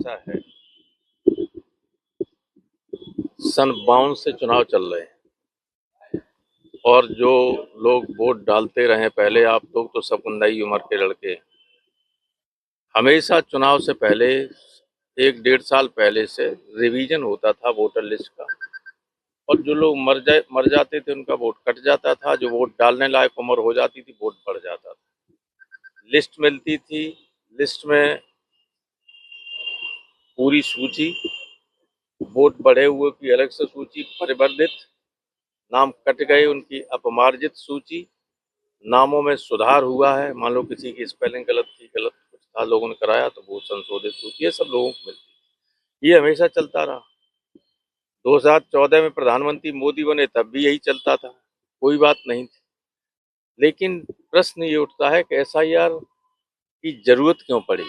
ऐसा है, सन 52 से चुनाव चल रहे हैं और जो लोग वोट डालते रहे पहले, आप लोग तो सब नई उम्र के लड़के, हमेशा चुनाव से पहले 1 डेढ़ साल पहले से रिवीजन होता था वोटर लिस्ट का। और जो लोग मर जाते थे उनका वोट कट जाता था, जो वोट डालने लायक उम्र हो जाती थी वोट बढ़ जाता था। लिस्ट मिलती थी, लिस्ट में पूरी सूची, वोट बढ़े हुए की अलग से सूची परिवर्धित, नाम कट गए उनकी अपमार्जित सूची, नामों में सुधार हुआ है, मान लो किसी की स्पेलिंग गलत थी, गलत कुछ था, लोगों ने कराया तो वो संशोधित सूची, ये सब लोगों को मिलती। ये हमेशा चलता रहा। 2014 में प्रधानमंत्री मोदी बने तब भी यही चलता था, कोई बात नहीं थी। लेकिन प्रश्न ये उठता है कि एसआईआर की जरूरत क्यों पड़ी।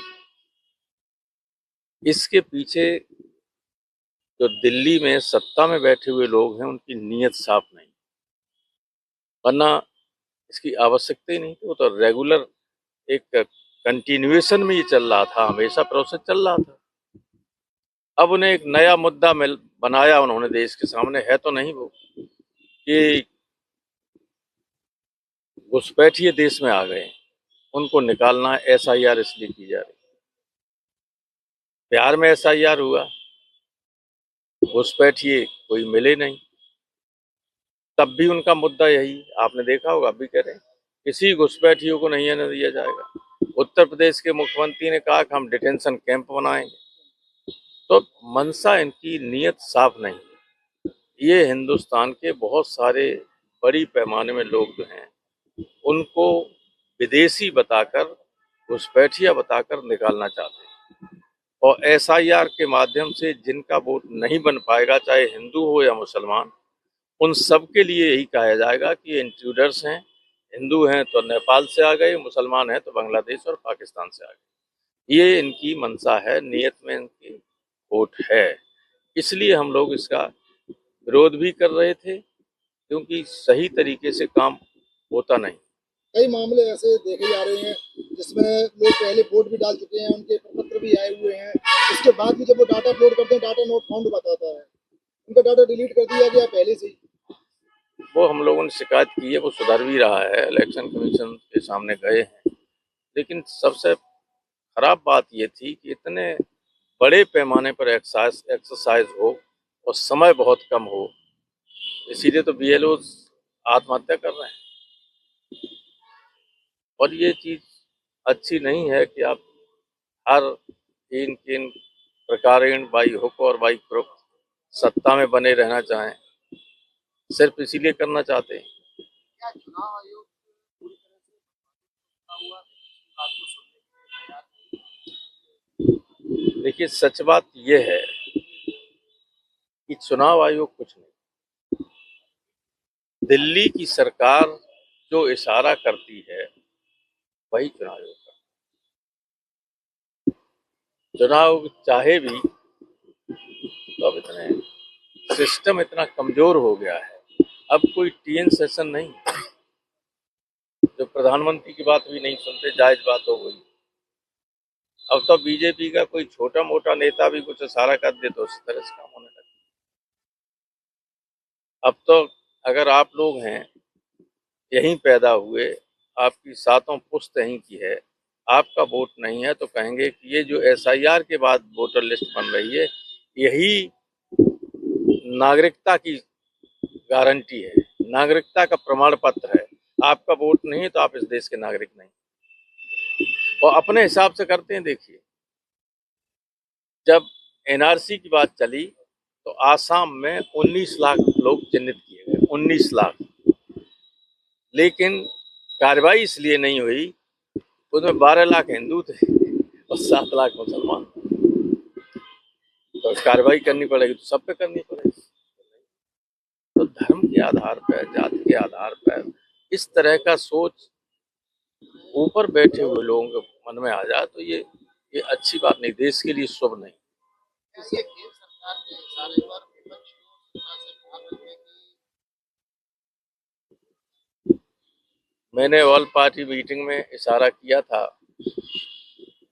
इसके पीछे जो दिल्ली में सत्ता में बैठे हुए लोग हैं उनकी नीयत साफ नहीं, वरना इसकी आवश्यकता ही नहीं थी। वो तो रेगुलर एक कंटिन्यूएशन में ये चल रहा था, हमेशा प्रोसेस चल रहा था। अब उन्हें एक नया मुद्दा बनाया उन्होंने देश के सामने, है तो नहीं वो, कि घुसपैठिए देश में आ गए, उनको निकालना है, एसआईआर इसलिए की जा रही। बिहार में एसआईआर हुआ, घुसपैठिए कोई मिले नहीं, तब भी उनका मुद्दा यही, आपने देखा होगा, अभी कह रहे हैं किसी घुसपैठियों को नहीं आने दिया जाएगा। उत्तर प्रदेश के मुख्यमंत्री ने कहा कि हम डिटेंशन कैंप बनाएंगे। तो मंशा इनकी, नीयत साफ नहीं। ये हिंदुस्तान के बहुत सारे बड़ी पैमाने में लोग जो हैं उनको विदेशी बताकर, घुसपैठिया बताकर निकालना चाहते हैं। और एसआईआर के माध्यम से जिनका वोट नहीं बन पाएगा, चाहे हिंदू हो या मुसलमान, उन सब के लिए यही कहा जाएगा कि ये इंट्रूडर्स हैं। हिंदू हैं तो नेपाल से आ गए, मुसलमान हैं तो बांग्लादेश और पाकिस्तान से आ गए। ये इनकी मंशा है, नियत में इनकी वोट है। इसलिए हम लोग इसका विरोध भी कर रहे थे, क्योंकि सही तरीके से काम होता नहीं। कई मामले ऐसे देखे जा रहे हैं जिसमें लोग पहले वोट भी डाल चुके हैं, उनके प्रपत्र भी आए हुए हैं, उसके बाद भी जब वो डाटा अपलोड करते हैं डाटा नॉट फाउंड बताता है, उनका डाटा डिलीट कर दिया गया पहले से ही। वो हम लोगों ने शिकायत की है, वो सुधर भी रहा है, इलेक्शन कमीशन के सामने गए हैं। लेकिन सबसे खराब बात ये थी कि इतने बड़े पैमाने पर एक्सरसाइज हो और समय बहुत कम हो, इसीलिए तो बीएलओ आत्महत्या कर रहे हैं। और ये चीज अच्छी नहीं है कि आप हर किन किन प्रकारेण बाई हुक और बाई क्रुक सत्ता में बने रहना चाहें, सिर्फ इसीलिए करना चाहते हैं। क्या चुनाव आयोग पूरी तरह से हुआ इस बात को सुनने के लिए तैयार? देखिए, सच बात यह है कि चुनाव आयोग कुछ नहीं, दिल्ली की सरकार जो इशारा करती है वही चुनाव आयोग करता है। चुनाव चाहे भी, तो अब इतने सिस्टम इतना कमजोर हो गया है, अब कोई टीएन सेशन नहीं, जो प्रधानमंत्री की बात भी नहीं सुनते, जायज बात हो गई। अब तो बीजेपी का कोई छोटा मोटा नेता भी कुछ इशारा कर दे तो उस तरह से काम होने लगे। अब तो अगर आप लोग हैं, यहीं पैदा हुए, आपकी सातों पुश्त यहीं की है, आपका वोट नहीं है, तो कहेंगे कि ये जो एसआईआर के बाद वोटर लिस्ट बन रही है यही नागरिकता की गारंटी है, नागरिकता का प्रमाण पत्र है। आपका वोट नहीं है तो आप इस देश के नागरिक नहीं। और अपने हिसाब से करते हैं। देखिए, जब एनआरसी की बात चली तो आसाम में 19 लाख लोग चिन्हित किए गए, 19 लाख। लेकिन कार्रवाई इसलिए नहीं हुई, उसमें 12 लाख हिंदू थे और 7 लाख मुसलमान। तो कार्रवाई करनी पड़ेगी तो सब पे करनी पड़ेगी। तो धर्म के आधार पर, जाति के आधार पर इस तरह का सोच ऊपर बैठे हुए लोगों के मन में आ जाए तो ये अच्छी बात नहीं, देश के लिए शुभ नहीं। केंद्र सरकार के इशारे पर विपक्ष को सत्ता से बाहर रखने की। मैंने ऑल पार्टी मीटिंग में इशारा किया था,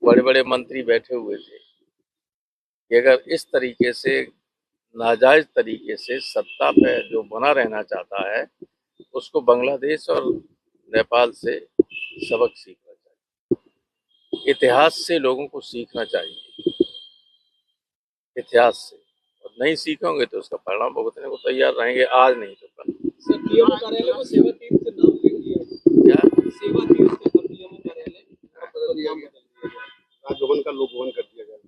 बड़े बड़े मंत्री बैठे हुए थे, कि अगर इस तरीके से नाजायज तरीके से सत्ता पे जो बना रहना चाहता है उसको बांग्लादेश और नेपाल से सबक सीखना चाहिए। इतिहास से लोगों को सीखना चाहिए, इतिहास से। और नहीं सीखोगे तो उसका परिणाम भुगतने को तैयार रहेंगे, आज नहीं तो कल। सर पीएमओ कार्यालय को सेवा तीर्थ से नाम दे दिया है। क्या सेवा तीर्थ से सर पीएमओ कार्यालय बदल दिया गया, राजभवन का लोक भवन कर दिया गया।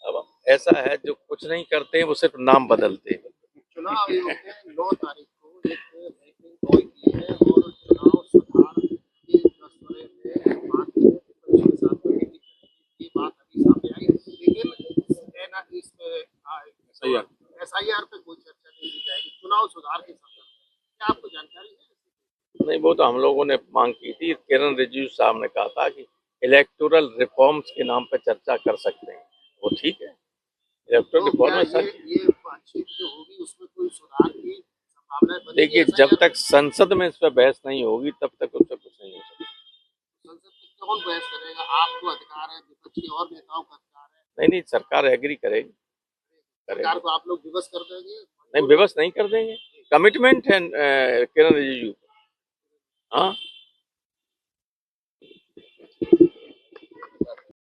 अब ऐसा है जो कुछ नहीं करते हैं वो सिर्फ नाम बदलते हैं। चुनाव आयोग ने 9 तारीख को एक मीटिंग कॉल की है और चुनाव सुधार के मसले में बात की है कि परीक्षा के साथ में मीटिंग करेगी। ये बात अभी सामने आई, लेकिन इसमें एसआईआर पे कोई चर्चा नहीं की जाएगी। चुनाव सुधार के संदर्भ में क्या आपको जानकारी है? नहीं, वो तो हम लोगों ने मांग की थी। किरण रिजिजू साहब ने कहा था कि इलेक्टोरल रिफॉर्म्स के नाम पर चर्चा कर सकते हैं, वो ठीक है। इलेक्टोरल तो रिफॉर्म क्या ये बातचीत जो होगी उसमें कोई सुधार की संभावना बनेगी? देखिए, जब तक संसद में इस पर बहस नहीं होगी तब तक उस पर कुछ नहीं हो सकता। संसद में कौन बहस करेगा? आपको अधिकार है, विपक्षी और नेताओं का अधिकार है। नहीं नहीं, सरकार एग्री करेगी, सरकार को आप लोग विवश कर देंगे? नहीं विवश नहीं कर देंगे, कमिटमेंट है किरण रिजिजू। हाँ।